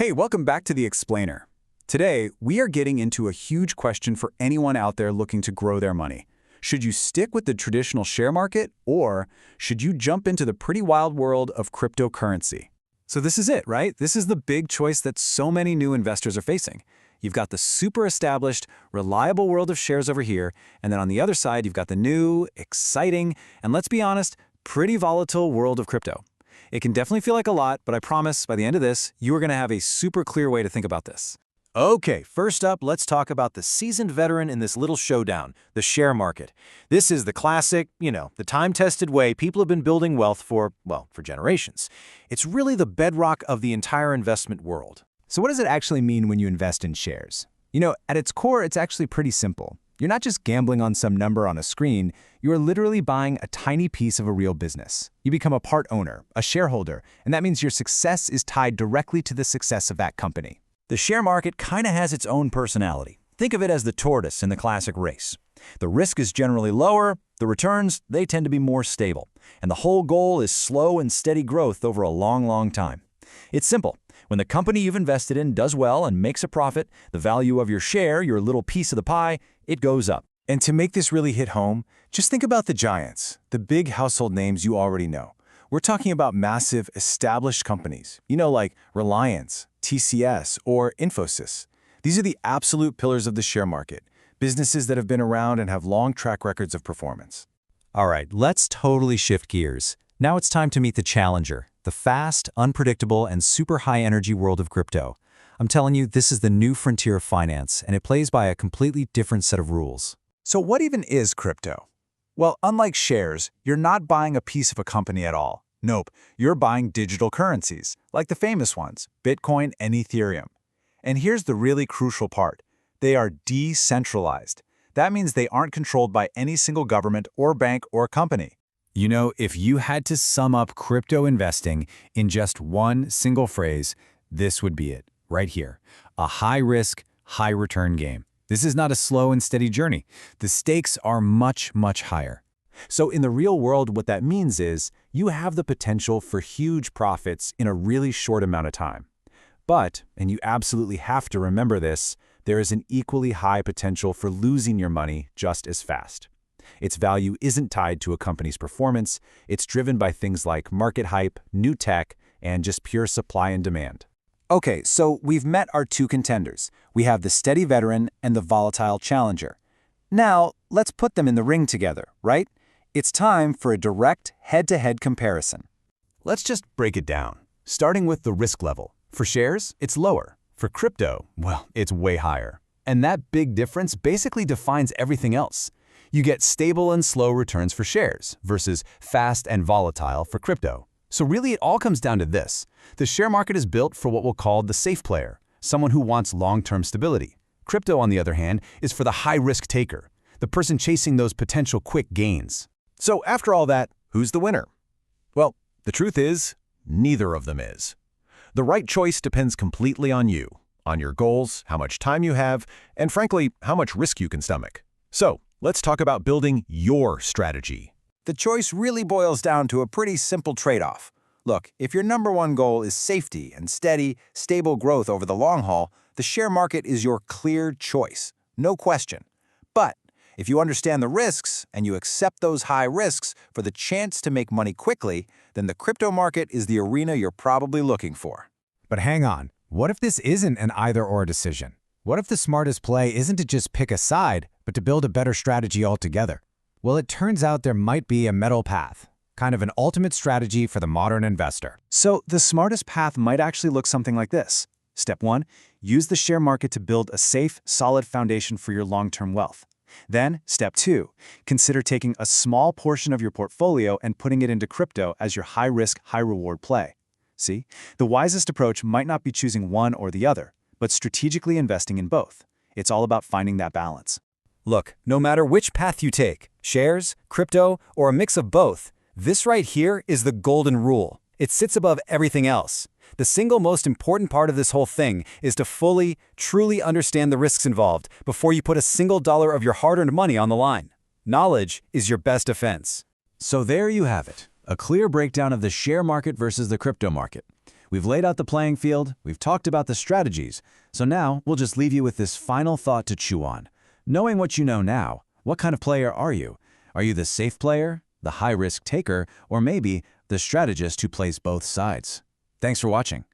Hey, welcome back to The Explainer. Today, we are getting into a huge question for anyone out there looking to grow their money. Should you stick with the traditional share market, or should you jump into the pretty wild world of cryptocurrency? So this is it, right? This is the big choice that so many new investors are facing. You've got the super established, reliable world of shares over here, and then on the other side, you've got the new, exciting, and let's be honest, pretty volatile world of crypto. It can definitely feel like a lot, but I promise by the end of this, you are going to have a super clear way to think about this. Okay, first up, let's talk about the seasoned veteran in this little showdown, the share market. This is the classic, the time-tested way people have been building wealth for generations. It's really the bedrock of the entire investment world. So what does it actually mean when you invest in shares? At its core, it's actually pretty simple. You're not just gambling on some number on a screen, you are literally buying a tiny piece of a real business. You become a part owner, a shareholder, and that means your success is tied directly to the success of that company. The share market kind of has its own personality. Think of it as the tortoise in the classic race. The risk is generally lower, the returns, they tend to be more stable, and the whole goal is slow and steady growth over a long time. It's simple. When the company you've invested in does well and makes a profit, the value of your share, your little piece of the pie, it goes up. And to make this really hit home, just think about the giants, the big household names you already know. We're talking about massive, established companies, like Reliance, TCS, or Infosys. These are the absolute pillars of the share market, businesses that have been around and have long track records of performance. All right, let's totally shift gears. Now it's time to meet the challenger, the fast, unpredictable, and super high-energy world of crypto. I'm telling you, this is the new frontier of finance, and it plays by a completely different set of rules. So what even is crypto? Well, unlike shares, you're not buying a piece of a company at all. Nope, you're buying digital currencies, like the famous ones, Bitcoin and Ethereum. And here's the really crucial part. They are decentralized. That means they aren't controlled by any single government or bank or company. If you had to sum up crypto investing in just one single phrase, this would be it, right here. A high-risk, high-return game. This is not a slow and steady journey. The stakes are much higher. So in the real world, what that means is you have the potential for huge profits in a really short amount of time. But, and you absolutely have to remember this, there is an equally high potential for losing your money just as fast. Its value isn't tied to a company's performance. It's driven by things like market hype, new tech, and just pure supply and demand. Okay, so we've met our two contenders. We have the steady veteran and the volatile challenger. Now, let's put them in the ring together, right? It's time for a direct head-to-head comparison. Let's just break it down, starting with the risk level. For shares, it's lower. For crypto, it's way higher. And that big difference basically defines everything else. You get stable and slow returns for shares versus fast and volatile for crypto. So really, it all comes down to this. The share market is built for what we'll call the safe player, someone who wants long-term stability. Crypto, on the other hand, is for the high-risk taker, the person chasing those potential quick gains. So after all that, who's the winner? Well, the truth is, neither of them is. The right choice depends completely on you, on your goals, how much time you have, and frankly, how much risk you can stomach. So, let's talk about building your strategy. The choice really boils down to a pretty simple trade-off. Look, if your number one goal is safety and steady, stable growth over the long haul, the share market is your clear choice, no question. But if you understand the risks and you accept those high risks for the chance to make money quickly, then the crypto market is the arena you're probably looking for. But hang on, what if this isn't an either-or decision? What if the smartest play isn't to just pick a side, but to build a better strategy altogether? Well, it turns out there might be a middle path, kind of an ultimate strategy for the modern investor. So the smartest path might actually look something like this. Step 1, use the share market to build a safe, solid foundation for your long-term wealth. Then, step 2, consider taking a small portion of your portfolio and putting it into crypto as your high-risk, high-reward play. See, the wisest approach might not be choosing one or the other, but strategically investing in both. It's all about finding that balance. Look, no matter which path you take, shares, crypto, or a mix of both, this right here is the golden rule. It sits above everything else. The single most important part of this whole thing is to fully, truly understand the risks involved before you put a single dollar of your hard-earned money on the line. Knowledge is your best defense. So there you have it, a clear breakdown of the share market versus the crypto market. We've laid out the playing field, we've talked about the strategies, so now we'll just leave you with this final thought to chew on. Knowing what you know now, what kind of player are you? Are you the safe player, the high-risk taker, or maybe the strategist who plays both sides? Thanks for watching.